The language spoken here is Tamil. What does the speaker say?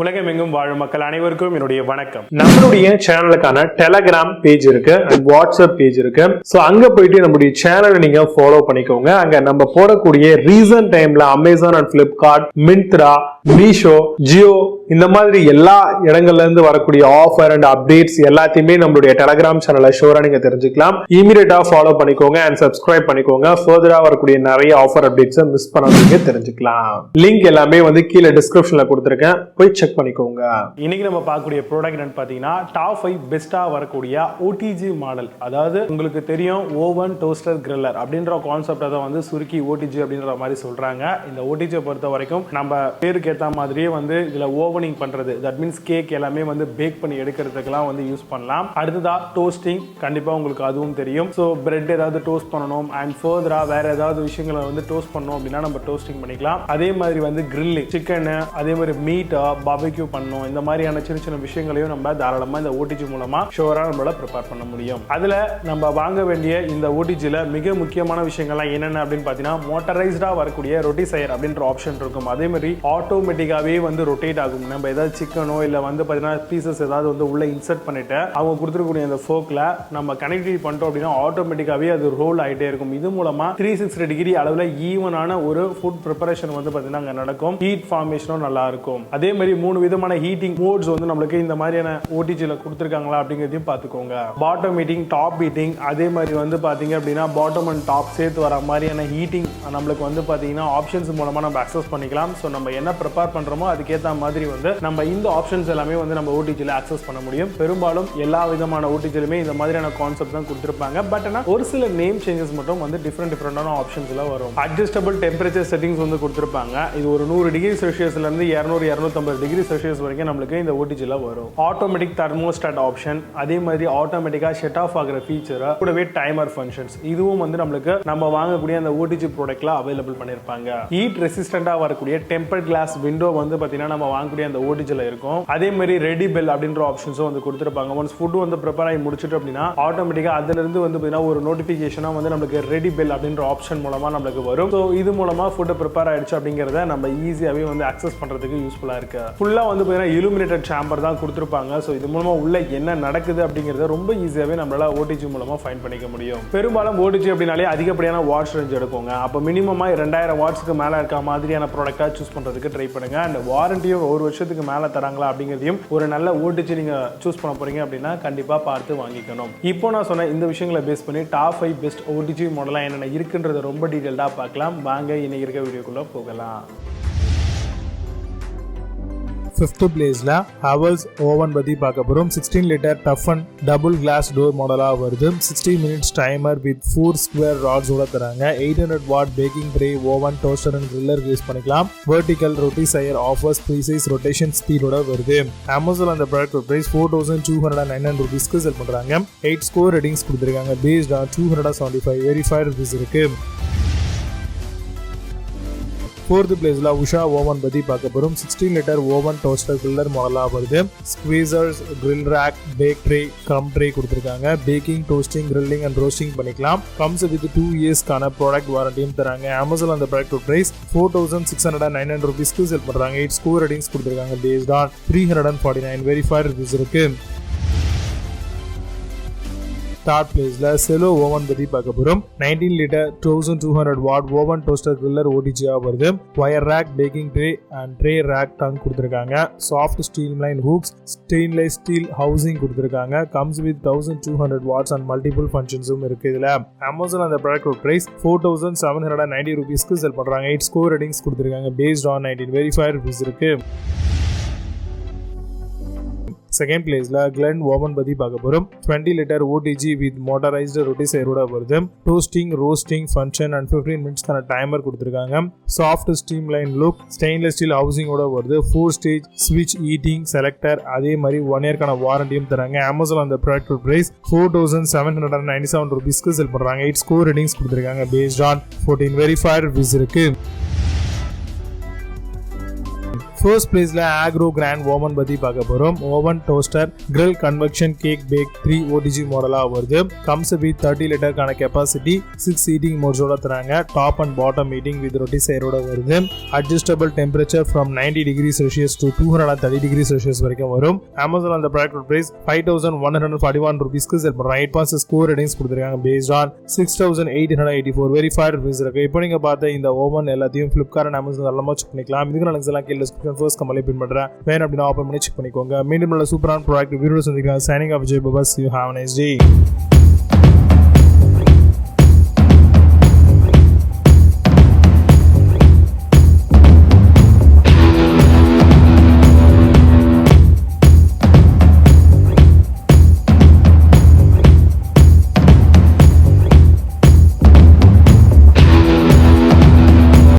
உலகமெங்கும் வாழும் மக்கள் அனைவருக்கும் என்னுடைய வணக்கம். நம்மளுடைய சேனலுக்கான டெலகிராம் பேஜ் இருக்கு அண்ட் வாட்ஸ்அப் பேஜ் இருக்கு. சோ அங்க போயிட்டு நம்மளுடைய சேனலை நீங்க ஃபாலோ பண்ணிக்கோங்க. அங்க நம்ம போடக்கூடிய ரீசன்ட் டைம்ல Amazon and Flipkart, Myntra, Meesho, Jio இந்த மாதிரி எல்லா இடங்கள்ல இருந்து வரக்கூடிய ஆஃபர் அண்ட் அப்டேட்ஸ் எல்லாத்தையுமே நம்மளுடைய டெலகிராம் சேனல்ல ஷோரா நீங்க தெரிஞ்சுக்கலாம். இமீடியட்டா ஃபாலோ பண்ணிக்கோங்க அண்ட் சப்ஸ்கிரைப் பண்ணிக்கோங்க. ஃபர்தரா வரக்கூடிய நிறைய ஆஃபர் அப்டேட்ஸ் மிஸ் பண்ணாதீங்க, தெரிஞ்சுக்கலாம். லிங்க் எல்லாமே கீழே டிஸ்கிரிப்ஷன்ல கொடுத்திருக்கேன், போய் செக் பண்ணிக்கோங்க. இன்னைக்கு நம்ம பார்க்கக்கூடிய ப்ராடக்ட் என்னன்னு பாத்தீங்கன்னா டாப் 5 பெஸ்டா வரக்கூடிய OTG மாடல். அதாவது உங்களுக்கு தெரியும் ஓவன் டோஸ்டர் கிரில்லர் அப்படின்ற கான்செப்டை தான் சுருக்கி OTG அப்படின்ற மாதிரி சொல்றாங்க. இந்த OTG பொறுத்த வரைக்கும் நம்ம பேருக்கு ஏற்ற மாதிரியே இதுல ஓவனிங் பண்றது, தட் மீன்ஸ் கேக் எல்லாமே பேக் பண்ணி எடுக்கிறதுக்கெல்லாம் யூஸ் பண்ணலாம். அடுத்ததா டோஸ்டிங், கண்டிப்பா உங்களுக்கு அதுவும் தெரியும். ஸோ பிரெட் ஏதாவது டோஸ்ட் பண்ணணும் அண்ட் ஃபர்தரா வேற ஏதாவது விஷயங்களை டோஸ்ட் பண்ணணும் அப்படின்னா நம்ம டோஸ்டிங் பண்ணிக்கலாம். அதே மாதிரி கிரில்லிங், சிக்கன், அதே மாதிரி மீட் பார்பிக்யூ பண்ணணும். இந்த மாதிரியான சின்ன சின்ன விஷயங்களையும் நம்ம தாராளமா இந்த OTG மூலமா ஷோரா நம்மளால ப்ரிப்பேர் பண்ண முடியும். அதுல நம்ம வாங்க வேண்டிய இந்த OTGல மிக முக்கியமான விஷயங்கள்லாம் என்னென்ன அப்படின்னு பாத்தீங்கன்னா மோட்டரைஸ்டா வரக்கூடிய ரொட்டிசையர் அப்படின்ற ஆப்ஷன் இருக்கும். அதே மாதிரி ஆட்டோமேட்டிக்காவே ரொட்டேட் ஆகும். நம்ம ஏதாவது சிக்கனோ இல்ல பாத்தீங்கன்னா பீசஸ் ஏதாவது உள்ள இன்சர்ட் பண்ணிட்டு அவங்க கொடுத்துருக்கூடிய அந்த ஃபோக்ல நம்ம கனெக்டிவிட்டி பண்ணிட்டோம் அப்படின்னா ஆட்டோமேட்டிக்காவே அது ரோல் ஆயிட்டே இருக்கும். இது மூலமா 360 டிகிரி அளவுல ஈவனான ஒரு ஃபுட் ப்ரிப்பரேஷன் பாத்தீங்கன்னா அங்க நடக்கும். ஹீட் ஃபார்மேஷனும் நல்லா இருக்கும். அதே மாதிரி 3 விதமான ஹீட்டிங் மோட்ஸ் நம்மளுக்கு இந்த மாதிரியான OTGல கொடுத்திருக்காங்களா அப்படிங்கறதையும் பாத்துக்கோங்க. பாட்டம் ஹீட்டிங், டாப் ஹீட்டிங், அதே மாதிரி பாத்தீங்க அப்படின்னா பாட்டம் அண்ட் டாப் சேர்த்து வர மாதிரியான ஹீட்டிங் நம்மளுக்கு பாத்தீங்கன்னா ஆப்ஷன்ஸ் மூலமா நம்ம அக்சஸ் பண்ணிக்கலாம். சோ நம்ம என்ன ப்ரிப்பேர் பண்றோமோ அதுக்கேற்ற மாதிரி நம்ம இந்த ஆப்ஷன்ஸ் எல்லாமே நம்ம OTGல அக்சஸ் பண்ண முடியும். பெரும்பாலும் எல்லா விதமான OTGலுமே இந்த மாதிரியான கான்செப்ட் தான் கொடுத்திருப்பாங்க. பட் ஆனா ஒரு சில நேம் சேஞ்சஸ் மட்டும் டிஃபரெண்டான ஆப்ஷன்ஸ்ல வரும். அட்ஜஸ்டபிள் டெம்பரேச்சர் செட்டிங்ஸ் கொடுத்திருப்பாங்க. இது ஒரு 100 டிகிரி செல்சியஸ்ல இருந்து 200-250 டிகிரி செல்சியஸ் வரைக்கும் நம்மளுக்கு இந்த OTGல வரும். ஆட்டோமேட்டிக் தெர்மோஸ்டாட் ஆப்ஷன், அதே மாதிரி ஆட்டோமேட்டிக்கா ஷட் ஆஃப் ஆகிற ஃபீச்சர், கூடவே டைமர் ஃபங்க்ஷன்ஸ், இதுவும் நம்மளுக்கு நம்ம வாங்கக்கூடிய அந்த OTG ப்ராடக்ட்ல அவைலபிள் பண்ணிருப்பாங்க. ஹீட் ரெசிஸ்டண்டா வரக்கூடிய டெம்பர்ட் கிளாஸ் விண்டோ பாத்தீங்கன்னா நம்ம வாங்கக்கூடிய அந்த OTGல இருக்கும். அதே மாதிரி ரெடி பெல் அப்படின்ற ஆப்ஷன்ஸும் கொடுத்திருப்பாங்க. ஒன்ஸ் ஃபுட் ப்ரிப்பேர் ஆகி முடிச்சிட்டு அப்படின்னா ஆட்டோமேட்டிக்கா அதுல இருந்து பாத்தீங்கன்னா ஒரு நோட்டிபிகேஷனா நம்மளுக்கு ரெடி பெல் அப்படின்ற ஆப்ஷன் மூலமா நம்மளுக்கு வரும். ஸோ இது மூலமா ஃபுட் ப்ரிப்பேர் ஆயிடுச்சு அப்படிங்கறத நம்ம ஈஸியாவே அக்சஸ் பண்றதுக்கு யூஸ்ஃபுல்லா இருக்கு. ஃபுல்லா பாத்தீங்கன்னா illuminated சேம்பர் தான் கொடுத்திருப்பாங்க. ஸோ இது மூலமா உள்ள என்ன நடக்குது அப்படிங்கறத ரொம்ப ஈஸியாவே நம்மளால OTG மூலமா ஃபைண்ட் பண்ணிக்க முடியும். பெரும்பாலும் OTG அப்படினாலே அதிகப்படியான வாட்ஸ் ரேஞ்ச் எடுக்குங்க. அப்ப மினிமமா 2000 வாட்ஸ்க்கு மேல இருக்க மாதிரியான ப்ராடக்ட்டா சூஸ் பண்றதுக்கு ட்ரை பண்ணுங்க. அந்த வாரண்டியும் ஒரு வருஷத்துக்கு மேல தராங்களா அப்படிங்கறதையும் ஒரு நல்ல OTG நீங்க சூஸ் பண்ண போறீங்க அப்படின்னா கண்டிப்பா பார்த்து வாங்கிக்கணும். இப்போ நான் சொன்ன இந்த விஷயங்களை பேஸ் பண்ணி டாப் 5 பெஸ்ட் OTG மாடலா என்னென்ன இருக்குன்றத ரொம்ப டீடைல்டா பார்க்கலாம். வாங்க இன்னைக்கு இருக்க வீடியோக்குள்ள போகலாம். 5th பிளேஸ்ல Havells ஓவன் பத்தி பார்க்க போறோம். 16 litre tough and double glass door மாடலா வருது. 60 minutes timer with 4 square rods ஓட தராங்க. 800 watt baking tray, oven, toaster and griller use பண்ணிக்கலாம். Vertical rotisserie offers precise rotation ஸ்பீடோட வருது. Amazon அந்த ப்ராடக்ட் பிரைஸ் 4209 ரூபீஸ்க்கு செல் பண்றாங்க. 8 ஸ்கோர் ரேட்டிங்ஸ் கொடுத்திருக்காங்க. பேஸ்ட் ஆன் 275 வெரிஃபைட் ரிவ்யூஸ் இருக்கு. 4th பிளேஸ்ல Usha ஓவன் பத்தி பார்க்க போறோம். 16 லிட்டர் ஓவன் டோஸ்டர் கிரில்லர் மாடலா வருது. Squeezers, grill rack, bake tray, crumb tray கொடுத்திருக்காங்க. Baking, toasting, grilling and roasting பண்ணிக்கலாம். கம்ஸ் வித் 2 இயர்ஸ்க்கான ப்ராடக்ட் வாரண்டியும் தராங்க. Amazon அந்த ப்ராடக்ட் பிரைஸ் 4609 ரூபீஸ்க்கு செல் பண்றாங்க. 8 ஸ்கோர் ரேட்டிங்ஸ் கொடுத்திருக்காங்க. பேஸ்ட் ஆன் 349 வெரிஃபைட் ரிவ்யூஸ் இருக்கு. 3rd பிளேஸ்ல Cello ஓவன் பத்தி பார்க்க போறோம். 19 litre 1200 watt oven toaster griller OTG வருது. Wire rack, baking tray and tray rack tong கொடுத்திருக்காங்க. Soft steel line hooks, stainless steel housing கொடுத்திருக்காங்க. Comes with 1200 watts and multiple ஃபங்க்ஷன்ஸும் இருக்கு. இதுல Amazon அந்த ப்ராடக்ட் பிரைஸ் 4790 ரூபீஸ்க்கு செல் பண்றாங்க. 8 ஸ்கோர் ரேட்டிங்ஸ் கொடுத்திருக்காங்க. பேஸ்ட் ஆன் 19 வெரிஃபைட் ரிவ்யூஸ் இருக்கு. 2nd பிளேஸ்ல Glen ஓவன் பத்தி பார்க்க போறோம். 20 லிட்டர் OTG வித் மோட்டரைஸ்டு ரொட்டிசையரோட வருது. டோஸ்டிங், ரோஸ்டிங் ஃபங்க்ஷன் அண்ட் 15 மினிட்ஸ்க்கான டைமர் கொடுத்திருக்காங்க. Soft steam line look, stainless steel ஹவுசிங்கோட வருது. 4 ஸ்டேஜ் ஸ்விட்ச் ஹீட்டிங் செலக்டர், அதே மாதிரி 1 இயர்க்கான வாரண்டியும் தராங்க. Amazon அந்த ப்ராடக்ட் பிரைஸ் 4797 ரூபீஸ்க்கு செல் பண்றாங்க. 8 ஸ்கோர் ரேட்டிங்ஸ் கொடுத்திருக்காங்க. பேஸ்ட் ஆன் 14 வெரிஃபைட் ரிவ்யூஸ் இருக்கு. ஃபர்ஸ்ட் பிளேஸ்ல ஆக்ரோ கிராண்ட் ஓவன் பத்தி பார்க்க போறோம். Oven toaster grill convection cake bake 3 OTG மாடலா வருது. கம்ஸ் வித் 30 லிட்டருக்கான கெப்பாசிட்டி, 6 ஹீட்டிங் மோட்ஸோட தராங்க. Top and bottom heating with ரொட்டி சைரோட வருது. Adjustable temperature from 90 degree Celsius to 230 degree Celsius வரைக்கும் வரும். அமேசான் அந்த ப்ராடக்ட் பிரைஸ் 5141 ரூபீஸ்க்கு செல் பண்றாங்க. 8.6 ஸ்கோர் ரேட்டிங்ஸ் கொடுத்திருக்காங்க based on 6884 வெரிஃபைட் ரிவ்யூஸ் இருக்கு. இப்போ நீங்க பார்த்த இந்த ஓவன் எல்லாத்தையும் Flipkart and Amazon எல்லாமே செக் பண்ணிக்கலாம். இதுக்கு நான் லிங்க்ஸ் எல்லாம் கீழ டிஸ்கிரிப்ஷன் ஃபர்ஸ்ட் கமெண்ட்ல பின் பண்றேன். வேணும் அப்படினா ஓபன் பண்ணி செக் பண்ணிக்கோங்க. மீண்டும் நல்ல சூப்பரான ப்ராடக்ட் வீடியோஸ் சந்திக்கலாம். Signing off Jai Baba. See you, have a nice day.